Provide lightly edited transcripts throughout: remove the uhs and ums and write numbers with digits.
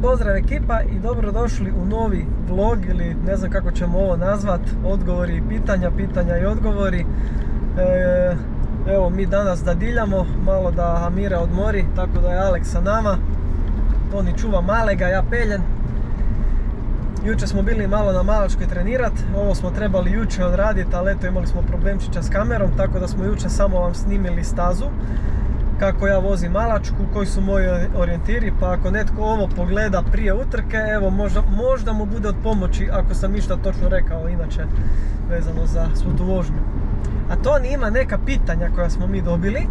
pozdrav ekipa i dobrodošli u novi vlog ili ne znam kako ćemo ovo nazvat, odgovori i pitanja, pitanja i odgovori. Evo mi danas dadiljamo, malo da Amira odmori, tako da je Alex sa nama. Toni čuva malega, ja peljen. Jučer smo bili malo na Malačkoj trenirat, ovo smo trebali jučer odraditi, ali eto imali smo problemčića s kamerom, tako da smo jučer samo vam snimili stazu. Kako ja vozim Malačku, koji su moji orijentiri, pa ako netko ovo pogleda prije utrke, evo možda mu bude od pomoći ako sam ništa točno rekao inače vezano za svu tu vožnju. A Toni ima neka pitanja koja smo mi dobili.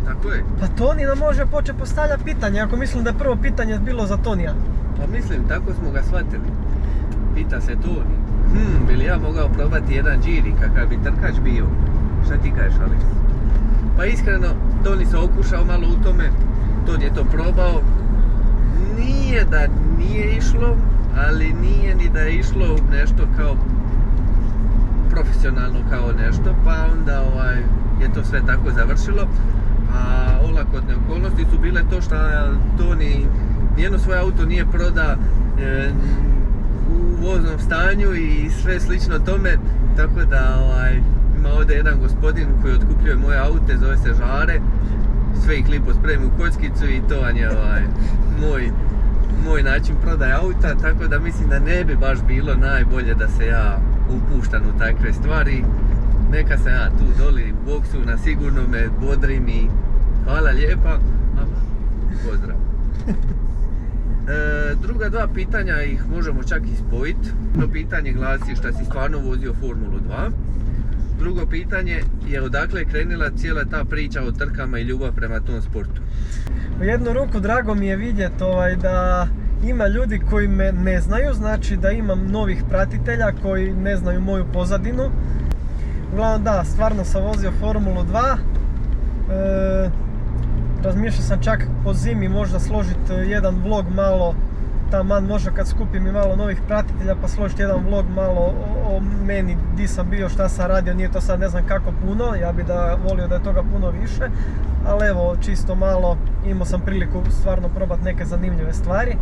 Tako je. Pa Toni nam može početi postavljati pitanje, ako mislim da je prvo pitanje bilo za Tonija. Pa mislim, tako smo ga shvatili. Pita se Toni, bi li ja mogao probati jedan Giri kakav bi trkač bio? Šta ti kažeš, Alex? Pa iskreno, Toni se okušao malo u tome, Toni je to probao. Nije da nije išlo, ali nije ni da je išlo nešto kao profesionalno kao nešto, pa onda je to sve tako završilo. A olakotne okolnosti su bile to što Toni nijedno svoje auto nije proda u voznom stanju i sve slično tome, tako da ima ovdje jedan gospodin koji otkupljuje moje aute, zove se Žare, sve ih lipo spremi u kockicu i to vam je moj način prodaje auta, tako da mislim da ne bi baš bilo najbolje da se ja upuštam u takve stvari. Neka sam ja tu doli u boksu, na sigurno me bodrim i hvala lijepa, pozdrav. Druga dva pitanja ih možemo čak i spojiti. Jedno pitanje glasi šta si stvarno vozio Formulu 2. Drugo pitanje je odakle je krenula cijela ta priča o trkama i ljubav prema tom sportu. U jednu ruku drago mi je vidjeti da ima ljudi koji me ne znaju, znači da imam novih pratitelja koji ne znaju moju pozadinu. Uglavnom da, stvarno sam vozio Formulu 2. Razmišljao sam čak po zimi možda složiti jedan vlog malo, taman možda kad skupim i malo novih pratitelja pa složiti jedan vlog malo o meni, di sam bio, šta sam radio, nije to sad ne znam kako puno, ja bi volio da je toga puno više, ali evo čisto malo imao sam priliku stvarno probati neke zanimljive stvari.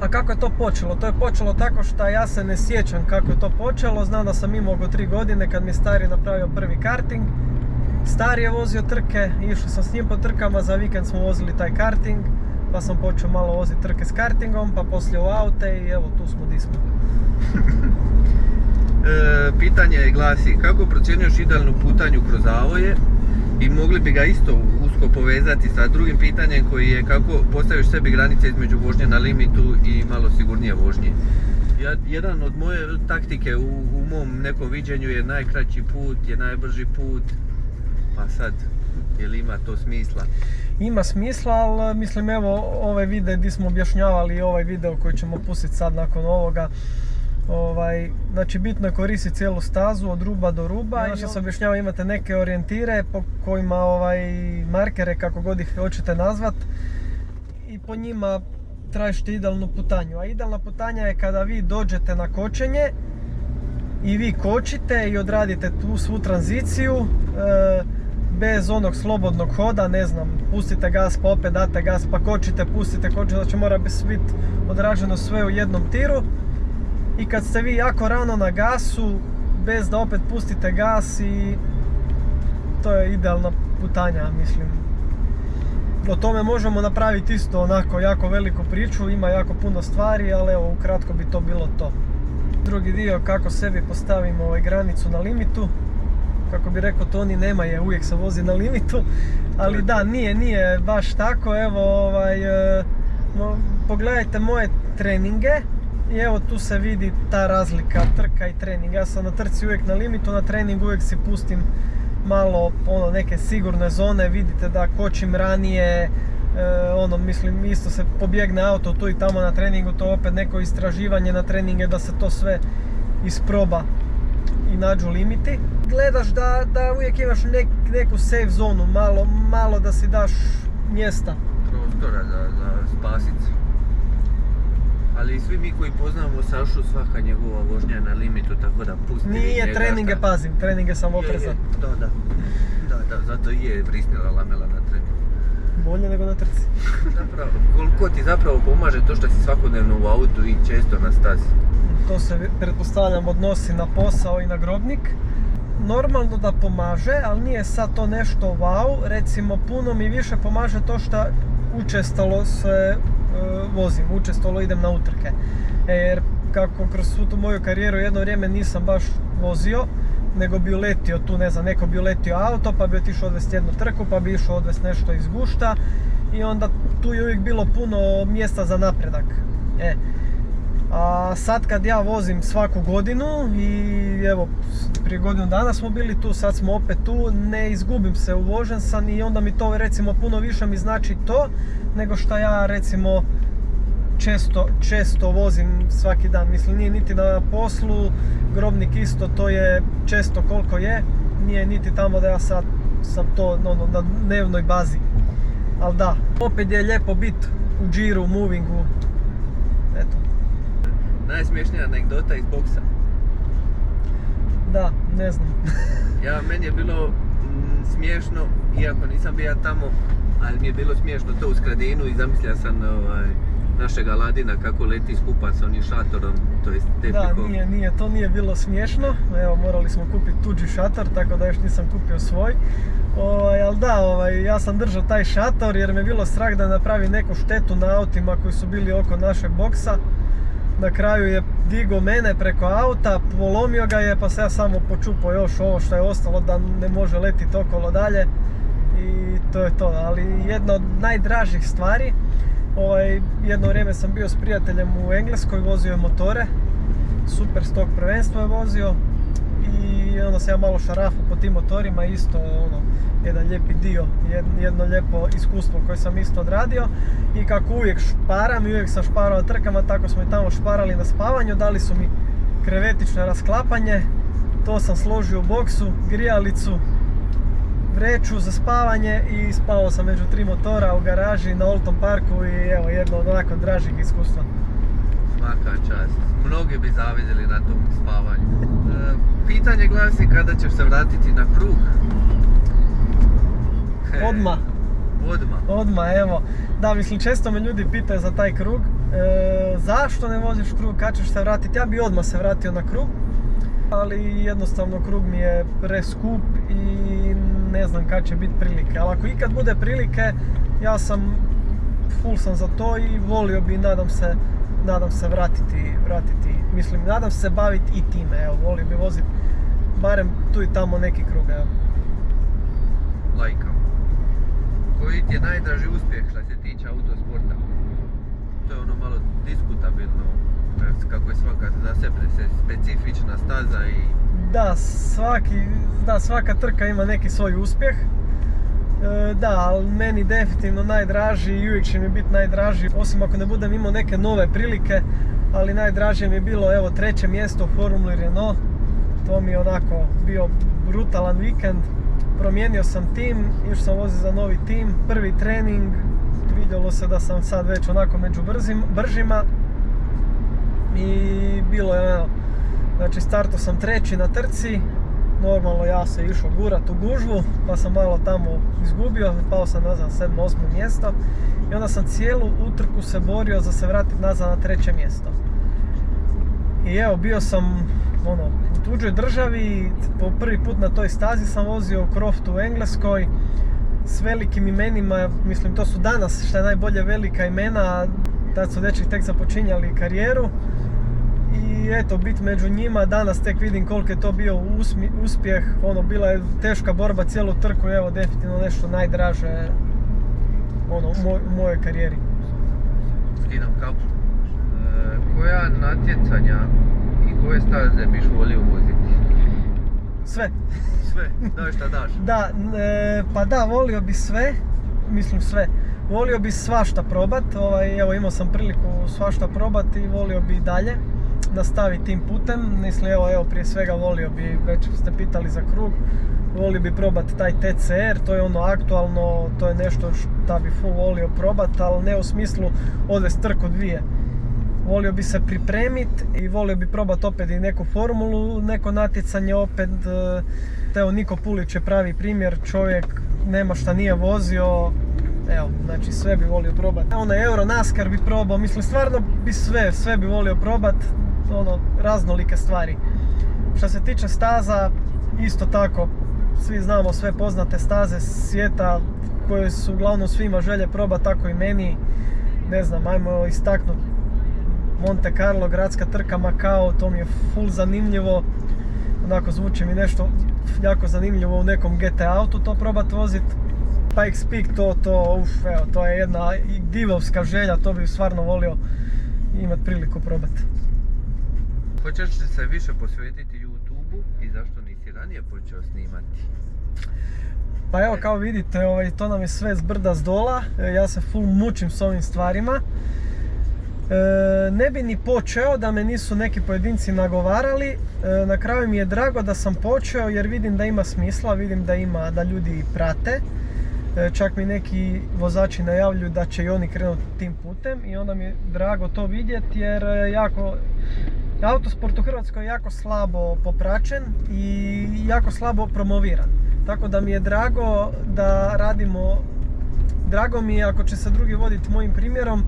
A kako je to počelo? To je počelo tako što ja se ne sjećam kako je to počelo, znam da sam imao oko 3 godine kad mi je stari napravio prvi karting. Stari je vozio trke, išao sam s njim po trkama, za vikend smo vozili taj karting, pa sam počeo malo voziti trke s kartingom, pa poslije u aute i evo tu smo di smo. Pitanje glasi, kako procjenjuješ idealnu putanju kroz zavoje i mogli bi ga isto usko povezati sa drugim pitanjem koji je kako postaviš sebi granice između vožnje na limitu i malo sigurnije vožnje. Jedan od moje taktike u mom nekom viđenju je najkraći put, je najbrži put. Pa sad, je li ima to smisla? Ima smisla, ali mislim evo ovaj video gdje smo objašnjavali i ovaj video koji ćemo pustiti sad nakon ovoga. Znači bitno je koristiti cijelu stazu od ruba do ruba. Znači se objašnjava, imate neke orijentire po kojima markere kako god ih hoćete nazvat i po njima tražite idealnu putanju. A idealna putanja je kada vi dođete na kočenje i vi kočite i odradite tu svu tranziciju bez onog slobodnog hoda, ne znam, pustite gas pa opet date gas pa kočite, pustite, kočite, znači mora biti odraženo sve u jednom tiru. I kad ste vi jako rano na gasu, bez da opet pustite gas, i to je idealna putanja, mislim. O tome možemo napraviti isto onako jako veliku priču, ima jako puno stvari, ali evo ukratko bi to bilo to. Drugi dio, kako sebi postavimo granicu na limitu. Kako bi rekao Toni, nema je, uvijek se vozi na limitu, ali da, nije baš tako. Evo, pogledajte moje treninge i evo tu se vidi ta razlika trka i trening. Ja sam na trci uvijek na limitu, na treningu uvijek si pustim malo neke sigurne zone, vidite da kočim ranije, mislim isto se pobjegne auto tu i tamo na treningu, to opet neko istraživanje na treninge da se to sve isproba i nađu limiti. Gledaš da uvijek imaš neku safe zonu, malo da si daš mjesta. Prostora za spasicu. Ali svi mi koji poznamo Sašu, svaka njegova vožnja je na limitu, tako da pusti nije njega. Treninge pazim, treninge sam oprezan. Da, zato i je vrisnila lamela na treningu. bolje nego na trci. Zapravo, koliko ti zapravo pomaže to što si svakodnevno u autu i često na stazi? To se, pretpostavljam, odnosi na posao i na Grobnik. Normalno da pomaže, ali nije sad to nešto wow. Recimo, puno mi više pomaže to što učestalo se vozim, učestalo idem na utrke. Jer kako kroz svu tu moju karijeru jedno vrijeme nisam baš vozio, nego bi uletio tu, ne znam, neko bi uletio auto, pa bi otišao odvesti jednu trku, pa bi išao odvesti nešto iz gušta i onda tu je uvijek bilo puno mjesta za napredak. A sad kad ja vozim svaku godinu i evo prije godinu dana smo bili tu, sad smo opet tu, ne izgubim se, uvožen sam i onda mi to recimo puno više mi znači to nego što ja recimo često vozim svaki dan. Mislim, nije niti na poslu, Grobnik isto, to je često koliko je, nije niti tamo da ja sad sam to na dnevnoj bazi. Ali da, opet je lijepo biti u džiru, u movingu, eto. Najsmiješnija anegdota iz boksa? Da, ne znam. Meni je bilo smiješno, iako nisam bio tamo, ali mi je bilo smiješno to u Skradinu i zamislio sam našeg Aladina kako leti skupa sa onim šatorom, to jest tepikom. Da, to nije bilo smiješno. Evo, morali smo kupiti tuđi šator, tako da još nisam kupio svoj. Ali da, ja sam držao taj šator jer me bilo strah da napravi neku štetu na autima koji su bili oko našeg boksa. Na kraju je digao mene preko auta, polomio ga je, pa se ja samo počupao još ovo što je ostalo da ne može letiti okolo dalje. I to je to, ali jedna od najdražih stvari, jedno vrijeme sam bio s prijateljem u Engleskoj, vozio je motore, super stok prvenstvo je vozio i onda sam ja malo šarafao po tim motorima, isto jedan lijepi dio, jedno lijepo iskustvo koje sam isto odradio i kako uvijek šparam i uvijek sam šparao na trkama, tako smo i tamo šparali na spavanju, dali su mi krevetično rasklapanje, to sam složio u boksu, grijalicu, vreću za spavanje i spavao sam među 3 motora u garaži na Oulton Parku i evo jedno od onako dražih iskustva. Svaka čast. Mnogi bi zavidjeli na tom spavanju. Pitanje glasi kada ćeš se vratiti na krug? Odmah, evo. Da, mislim, često me ljudi pitaju za taj krug. Zašto ne voziš krug, kad ćeš se vratiti? Ja bi odmah se vratio na krug. Ali jednostavno krug mi je preskup i ne znam kad će biti prilike. Ali ako ikad bude prilike, ja sam full sam za to i volio bi, nadam se vratiti, mislim, nadam se baviti i time, evo, volio bi voziti barem tu i tamo neki krug, evo. Lajkam. Koji ti je najdraži uspjeh što se tiče autosporta? To je ono malo diskutabilno, kako je svaka za sebe specifična staza i... Da, svaka trka ima neki svoj uspjeh. Da, ali meni definitivno najdraži i uvijek će mi biti najdraži, osim ako ne budem imao neke nove prilike, ali najdraže mi je bilo, evo, 3. mjesto u Formuli Renault. To mi je onako bio brutalan vikend. Promijenio sam tim, išao sam voziti za novi tim. Prvi trening, vidjelo se da sam sad već onako među bržima. I bilo je, znači startao sam 3. na trci. Normalno ja se išao gurat u gužvu, pa sam malo tamo izgubio, pao sam nazad 7. 8. mjesto i onda sam cijelu utrku se borio za se vratiti nazad na 3. mjesto. I evo, bio sam u tuđoj državi, po prvi put na toj stazi sam vozio u Croftu u Engleskoj s velikim imenima, mislim to su danas što je najbolje velika imena, tad su dečki tek započinjali karijeru. I eto, bit među njima, danas tek vidim koliko je to bio uspjeh, bila je teška borba cijelu trku i evo definitivno nešto najdraže u mojoj karijeri. Skidam kapu. Koja natjecanja i koje staze biš volio voziti? Sve. Sve? Daj šta daš? Da, pa da, volio bi sve, mislim sve. Volio bi svašta probat, evo imao sam priliku svašta probat i volio bi i dalje nastaviti tim putem. Mislim, evo prije svega volio bi, već ste pitali za krug, volio bi probati taj TCR, to je ono aktualno, to je nešto što bi full volio probati, ali ne u smislu odvesti trku 2. Volio bi se pripremiti i volio bi probati opet i neku formulu, neko natjecanje opet. Evo, Niko Pulić je pravi primjer, čovjek nema šta nije vozio, Evo, znači sve bi volio probati. Onaj Euro NASCAR bi probao, mislim stvarno bi sve bi volio probati, ono, raznolike stvari. Što se tiče staza, isto tako, svi znamo sve poznate staze svijeta koje su uglavnom svima želje probati, tako i meni. Ne znam, ajmo istaknuti Monte Carlo, gradska trka Macao, to mi je full zanimljivo. Onako zvuči mi nešto jako zanimljivo u nekom GT autu to probati voziti. Pikes Peak, to je jedna divovska želja, to bih stvarno volio imati priliku probati. Hoćeš li se više posvetiti YouTube-u i zašto nisi ranije počeo snimati? Pa evo, kao vidite, to nam je sve s brda s dola, ja se full mučim s ovim stvarima. Ne bi ni počeo da me nisu neki pojedinci nagovarali. Na kraju mi je drago da sam počeo jer vidim da ima smisla, vidim da ljudi prate. Čak mi neki vozači najavljuju da će i oni krenuti tim putem i onda mi je drago to vidjeti jer autosport u Hrvatskoj je jako slabo popraćen i jako slabo promoviran. Tako da mi je drago da radimo, drago mi je ako će se drugi voditi mojim primjerom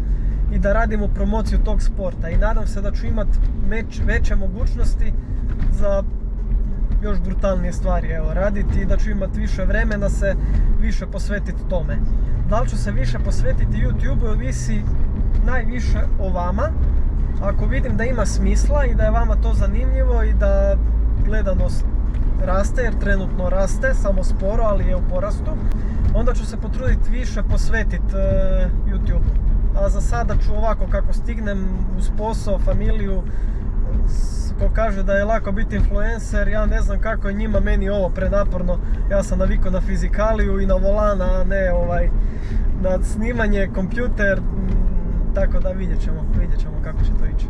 i da radimo promociju tog sporta i nadam se da ću imati veće mogućnosti za još brutalnije stvari raditi i da ću imati više vremena se više posvetiti tome. Da li ću se više posvetiti YouTube-u ovisi najviše o vama. Ako vidim da ima smisla i da je vama to zanimljivo i da gledanost raste, jer trenutno raste, samo sporo, ali je u porastu, onda ću se potruditi više posvetiti YouTube-u. A za sada ću ovako kako stignem uz posao, familiju, ko kaže da je lako biti influencer, ja ne znam kako je njima, meni ovo prenaporno. Ja sam navikao na fizikaliju i na volan, a ne na snimanje, kompjuter, tako da vidjet ćemo kako će to ići.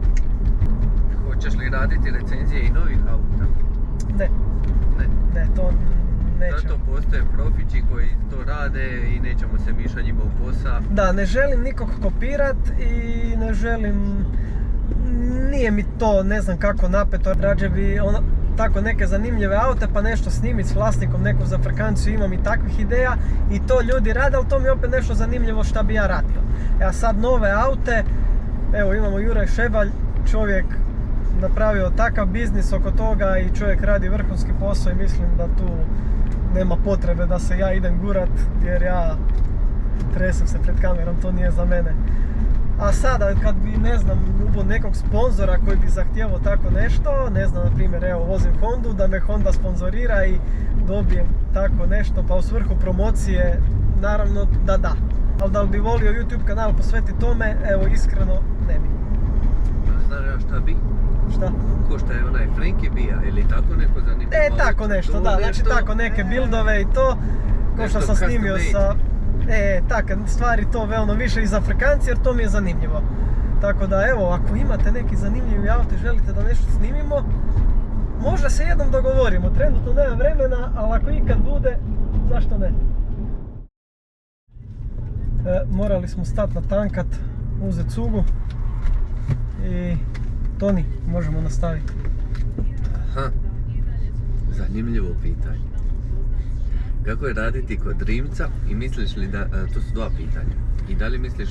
Hoćeš li raditi recenzije i novih auta? Ne, to nećemo. Zato postoje profići koji to rade i nećemo se mišati njima u posao. Da, ne želim nikog kopirat i ne želim, nije mi to ne znam kako napeto, rađe bi tako neke zanimljive aute pa nešto snimiti s vlasnikom, neku zafrkanciju, imam i takvih ideja i to ljudi rade, ali to mi je opet nešto zanimljivo šta bi ja radio. Ja sad nove aute, evo imamo Juraj Šebalj, čovjek napravio takav biznis oko toga i čovjek radi vrhunski posao i mislim da tu nema potrebe da se ja idem gurat jer ja tresem se pred kamerom, to nije za mene. A sada kad bi, ne znam, ljubio nekog sponzora koji bi zahtijevao tako nešto, ne znam, na primjer, evo vozim Hondu, da me Honda sponzorira i dobijem tako nešto, pa u svrhu promocije, naravno da. Ali da li bi volio YouTube kanal posvetiti tome, evo iskreno ne bi. Znaš ja šta bi? Šta? Ko šta je onaj Frankie bija ili tako neko zanimljivo? Tako nešto, da, znači tako neke buildove i to, ko što sam snimio sa... Takve stvari to veoma više i za Afrikanci jer to mi je zanimljivo. Tako da evo, ako imate neki zanimljivi auto i želite da nešto snimimo, možda se jednom dogovorimo. Trenutno nema vremena, ali ako ikad bude, zašto ne? Morali smo stati natankat, uzeti cugu i Toni, možemo nastaviti. Aha, zanimljivo pitanje. Kako je raditi kod Rimca i misliš li da, to su dva pitanja, i da li misliš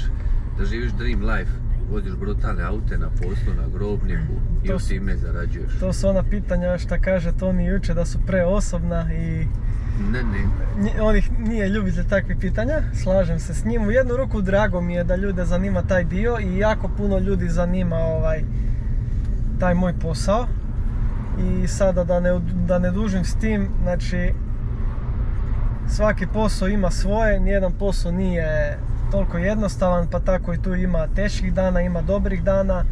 da živiš dream life, voziš brutalne aute na poslu, na grobniku i od time zarađuješ? To su ona pitanja što kaže Toni jučer da su preosobna i... Ne. On ih nije ljubitelj takvih pitanja, slažem se s njim. U jednu ruku drago mi je da ljude zanima taj dio i jako puno ljudi zanima taj moj posao. I sada da ne dužim s tim, znači svaki posao ima svoje, nijedan posao nije toliko jednostavan, pa tako i tu ima teških dana, ima dobrih dana.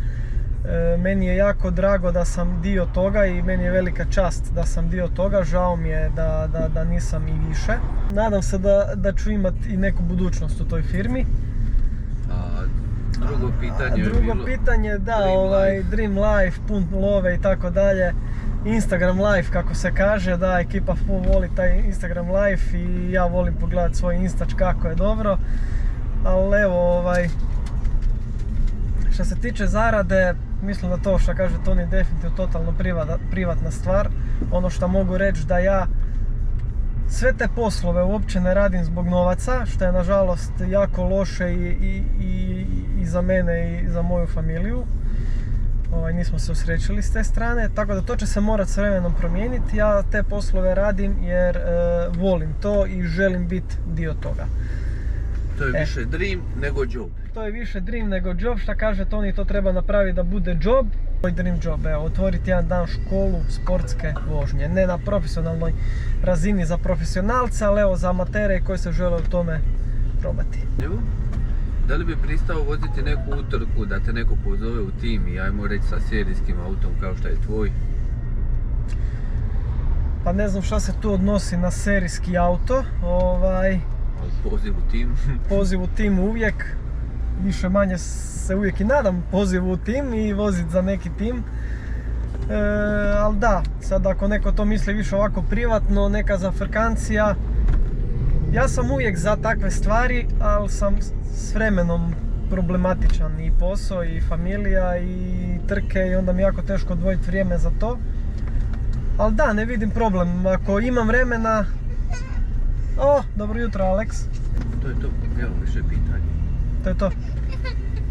Meni je jako drago da sam dio toga i meni je velika čast da sam dio toga, žao mi je da nisam i više. Nadam se da ću imati i neku budućnost u toj firmi. A drugo pitanje je bilo... pitanje, da, Dream Life, pun love i tako dalje. Instagram live kako se kaže, da, ekipa full voli taj Instagram live i ja volim pogledati svoj instač kako je dobro. Ali evo, što se tiče zarade, mislim da to što kaže Toni definitivno totalno privatna stvar. Ono što mogu reći da ja Sve te poslove uopće ne radim zbog novaca, što je nažalost jako loše i za mene i za moju familiju. Nismo se usrećili s te strane, tako da to će se morati s vremenom promijeniti. Ja te poslove radim jer volim to i želim biti dio toga. To je više dream nego job. To je više dream nego job, šta kaže Toni, to treba napraviti da bude job. Moj dream job, evo, otvoriti jedan dan školu sportske vožnje. Ne na profesionalnoj razini za profesionalce, ali evo za amatere koji se žele u tome probati. Da li bi pristao voziti neku utrku da te neko pozove u tim i ajmo reći sa serijskim autom kao što je tvoj? Pa ne znam šta se tu odnosi na serijski auto. Ali poziv u tim? Poziv u tim uvijek. Više manje se uvijek i nadam pozivu u tim i voziti za neki tim. Ali da, sad ako neko to misli više ovako privatno, neka zafrkancija. Ja sam uvijek za takve stvari, ali sam s vremenom problematičan, i posao i familija i trke, i onda mi je jako teško odvojiti vrijeme za to. Ali da, ne vidim problem, ako imam vremena... Dobro jutro, Alex. To je to, nemam više pitanja. To je to.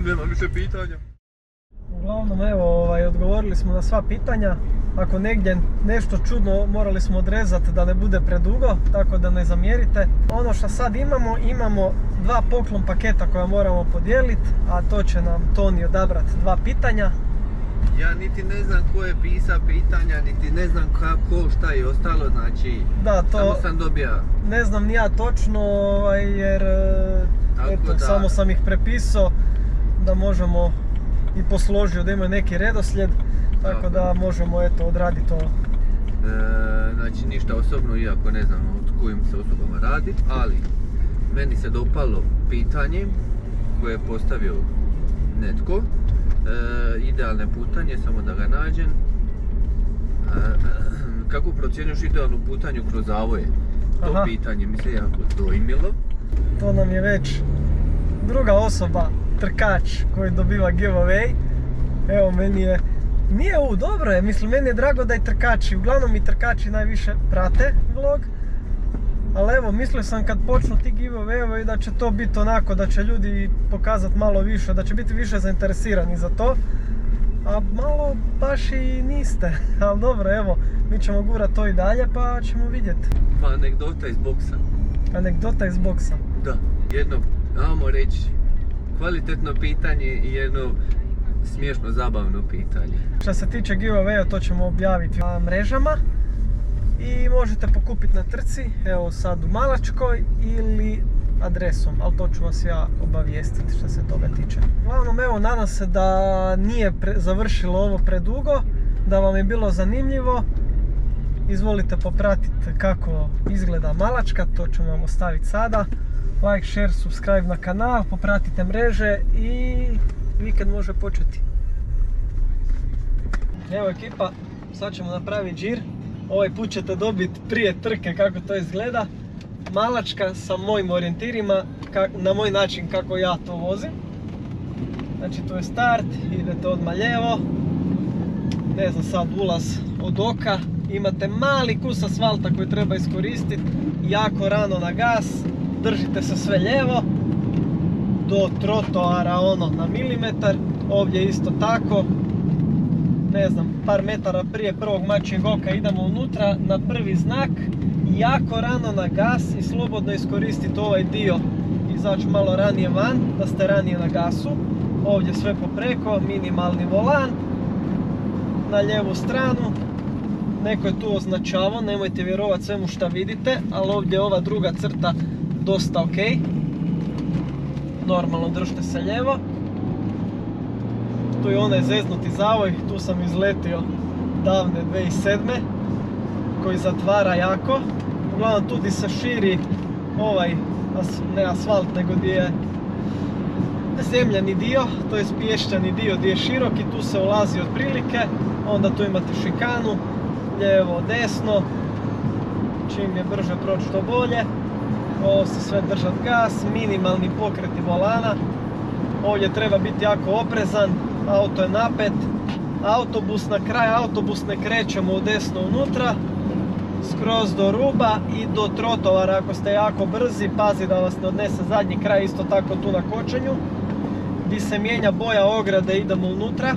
Nemam više pitanja. Uglavnom, evo, odgovorili smo na sva pitanja. Ako negdje nešto čudno, morali smo odrezati da ne bude predugo, tako da ne zamjerite. Ono što sad imamo 2 poklon paketa koja moramo podijeliti, a to će nam Toni odabrati 2 pitanja. Ja niti ne znam ko je pisao pitanja, niti ne znam kako, šta je ostalo, znači da, to samo sam dobija. Ne znam ni ja točno, jer eto, samo sam ih prepisao da možemo i posložio da imaju neki redoslijed, tako da možemo eto odraditi ovo. Znači ništa osobno, iako ne znam o kojim se osobama radi, ali meni se dopalo pitanje koje je postavio netko. Idealne putanje, samo da ga nađem. Kako procjenjuješ idealnu putanju kroz zavoje? To pitanje mi se jako dojmilo. To nam je već druga osoba, trkač, koji dobiva giveaway. Evo, meni je... Nije dobro je, mislim, meni je drago da i trkači, uglavnom i trkači najviše prate vlog. Ali evo, mislio sam kad počnu ti giveaway da će to biti onako, da će ljudi pokazati malo više, da će biti više zainteresirani za to. A malo baš i niste, ali dobro, evo, mi ćemo gurati to i dalje pa ćemo vidjeti. Pa anegdota iz boksa. Anegdota iz boksa? Da, jedno, ajmo reći, kvalitetno pitanje i jedno smiješno, zabavno pitanje. Što se tiče giveawaya, to ćemo objaviti na mrežama. I možete pokupiti na trci, evo sad u Malačkoj ili adresom, ali to ću vas ja obavijestiti što se toga tiče. Uglavnom, evo, nadam se da nije završilo ovo predugo, da vam je bilo zanimljivo. Izvolite popratiti kako izgleda Malačka, to ćemo vam ostaviti sada. Like, share, subscribe na kanal, popratite mreže i vikend može početi. Evo ekipa, sad ćemo napraviti džir. Ovaj put ćete dobiti prije trke kako to izgleda. Malačka sa mojim orijentirima, na moj način kako ja to vozim. Znači tu je start, idete odmah lijevo. Ne znam sad, ulaz od oka. Imate mali kus asfalta koji treba iskoristiti. Jako rano na gas, držite se sve lijevo. Do trotoara na milimetar. Ovdje isto tako. Ne znam, par metara prije prvog mačjeg oka idemo unutra na prvi znak, jako rano na gas i slobodno iskoristiti ovaj dio, izaći malo ranije van, da ste ranije na gasu. Ovdje sve popreko, minimalni volan, na lijevu stranu, neko je tu označavao, nemojte vjerovati svemu šta vidite, ali ovdje je ova druga crta dosta ok. Normalno držite se lijevo. Tu je onaj zeznuti zavoj, tu sam izletio davne 2007. koji zatvara jako. Uglavnom tu di se širi ovaj, ne asfalt, nego di je zemljani dio, to je pješčani dio gdje je širok i tu se ulazi otprilike. Onda tu imate šikanu, lijevo, desno, čim je brže proći to bolje. Ovo se sve držat gas, minimalni pokreti volana. Ovdje treba biti jako oprezan, auto je napet. Autobus, na kraj autobusne krećemo u desno unutra. skroz do ruba i do trotovara ako ste jako brzi, pazi da vas ne odnese zadnji kraj, isto tako tu na kočenju gdje se mijenja boja ograde, idemo unutra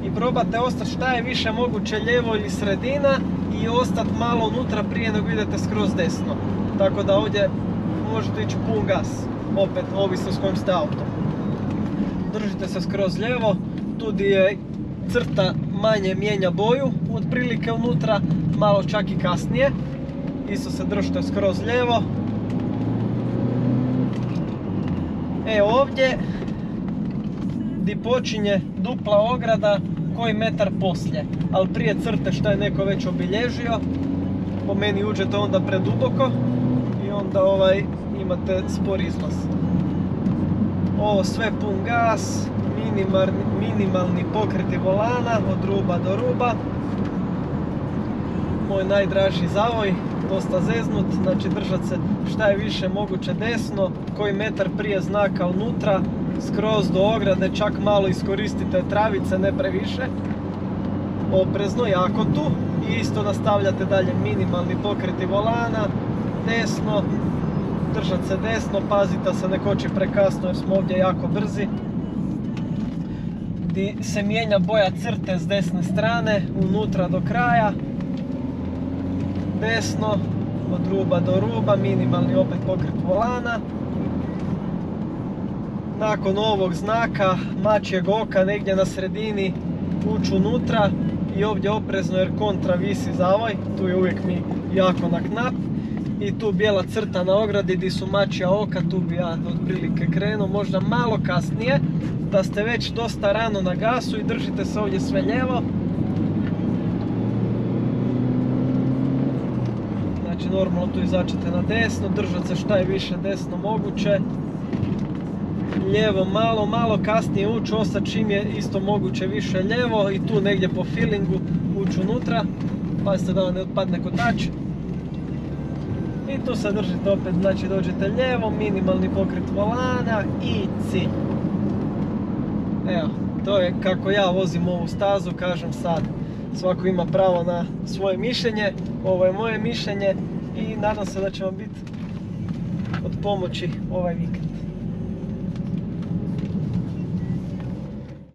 i probate ostati šta je više moguće lijevo ili sredina i ostati malo unutra prije nego idete skroz desno, tako da ovdje možete ići pun gas, opet ovisno s kojim ste autom. Držite se skroz lijevo, tu gdje je crta manje mijenja boju, otprilike unutra, malo čak i kasnije. Isto se držite skroz lijevo. Ovdje gdje počinje dupla ograda, koji metar poslije, ali prije crte što je neko već obilježio, po meni uđete onda preduboko i onda imate spor izlaz. Ovo sve pun gas, minimalni pokreti volana od ruba do ruba. Moj najdraži zavoj, dosta zeznut, znači držat se šta je više moguće desno, koji metar prije znaka unutra, skroz do ograde, čak malo iskoristite travice, ne previše. Oprezno, jako tu i isto nastavljate dalje minimalni pokreti volana, desno, držat se desno, pazite da se ne koči prekasno jer smo ovdje jako brzi. Gdje se mijenja boja crte s desne strane, unutra do kraja, desno, od ruba do ruba, minimalni opet pokret volana. Nakon ovog znaka, mačjeg oka, negdje na sredini, ući unutra i ovdje oprezno jer kontra visi zavoj, tu je uvijek mi jako na knap. I tu bijela crta na ogradi gdje su mačja oka, tu bi ja otprilike krenuo, možda malo kasnije, da ste već dosta rano na gasu i držite se ovdje sve lijevo. Znači normalno tu izađete na desno, držat se šta je više desno moguće. Lijevo malo kasnije ući, ostati čim je isto moguće više lijevo i tu negdje po feelingu ući unutra. Pazite da vam ne otpadne kotač. I tu se držite opet, znači dođete lijevo, minimalni pokret volana i cilj. Evo, to je kako ja vozim ovu stazu, kažem sad. Svako ima pravo na svoje mišljenje, ovo je moje mišljenje i nadam se da će vam biti od pomoći ovaj vikend.